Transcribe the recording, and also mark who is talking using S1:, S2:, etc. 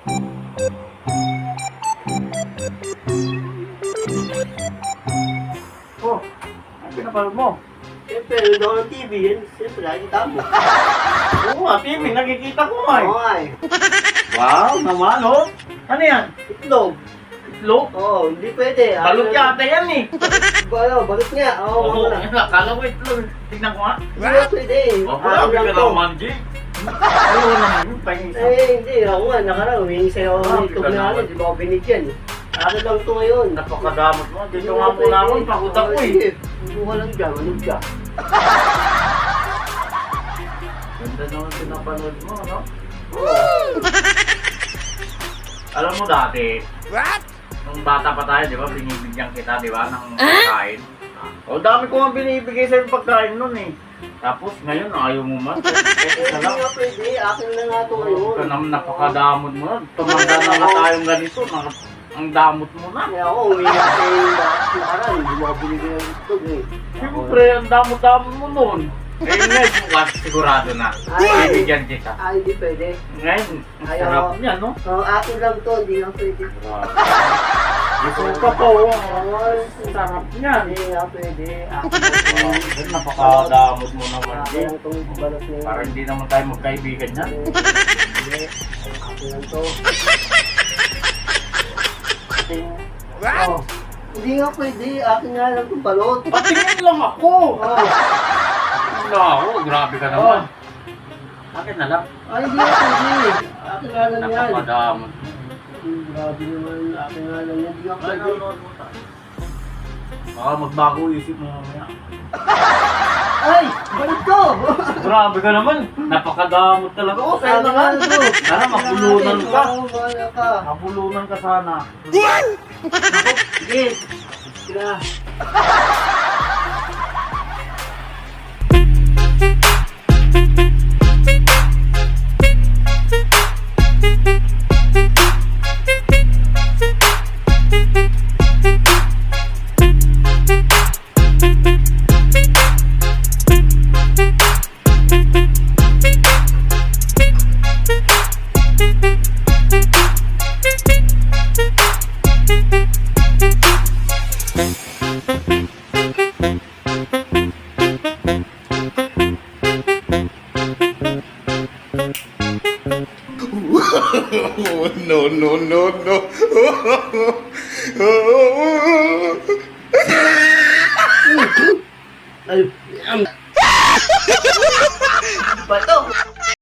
S1: Oh, ano pinapanood mo?
S2: Siyempre, nanood ako ng TV yan. Siyempre, nakikita mo.
S1: Oo nga, TV, nakikita ko nga eh.
S2: Oo nga eh.
S1: Wow, naman oh. Ano yan?
S2: Itlog.
S1: Itlog?
S2: Oo, hindi pwede.
S1: Balot yata yan eh.
S2: Balot nga. Oo,
S1: Oo,
S2: wala.
S1: akala ko itlog. Tignan ko nga.
S2: Hindi nga pwede.
S1: Oh, grabe ka naman, G. Ano naman yun, pahingi sa...
S2: Hindi. Ako nga, nakarang. Humingi sa'yo ako ng itlog na ano. Di ba ako binigyan? Akin lang ito ngayon.
S1: Napakadamot mo. Dito nga muna ako, pagod ako eh.
S2: Buka lang dyan, manog ka.
S1: Ganda naman pinapanood mo, no? Alam mo dati, nung bata pa tayo, di ba, binibigyan kita, di ba, ng pagkain. O, dami ko nga binibigay sa'yo pagkain nun eh. Tapos ngayon, ayaw mo man.
S2: Hindi nga pwede, akin na nga ito ngayon.
S1: Ka naman napakadamot mo nun. Tumanda na nga tayong ganito, ang damot mo na.
S2: Kaya ako, humingi ako sa'yo nakarang. Hindi mo ako binigyan ng itlog eh.
S1: Siyempre, ang damot-damot mo nun. Ngayon nga, bukas sigurado na. Bibigyan kita.
S2: Hindi pwede.
S1: Ngayon, ang
S2: Ayaw.
S1: sarap niya, no?
S2: Akin lang to, hindi nga pwede.
S1: Gusto ka po, ang sarap niya.
S2: Hindi nga pwede. Akin lang to.
S1: Napakadamot mo naman,
S2: Akin
S1: Jay.
S2: lang itong balot na yun.
S1: Para hindi naman tayo magkaibigan niya.
S2: Hindi. Akin lang to.
S1: What?
S2: Oh. Hindi nga pwede. Akin nga lang itong balot.
S1: Patingin lang ako!
S2: Oh.
S1: Wala ako, grabe ka naman. Akin na lang.
S2: Ay, hindi nga pwede. Akin nga lang yan.
S1: Napakadamot.
S2: Grabe naman. Akin nga lang yan. Hindi nga pwede.
S1: Baka magbago isip mo mamaya.
S2: Ay! Balik ko!
S1: Grabe ka naman. Napakadamot talaga. Oh, sa'yo
S2: Akin nga
S1: naman.
S2: lang to.
S1: Sana mabulunan ka.
S2: Wala ka.
S1: Mabulunan ka sana.
S2: Sige. Sige.
S3: Oh, no, no, no, no.
S2: Ay, bato!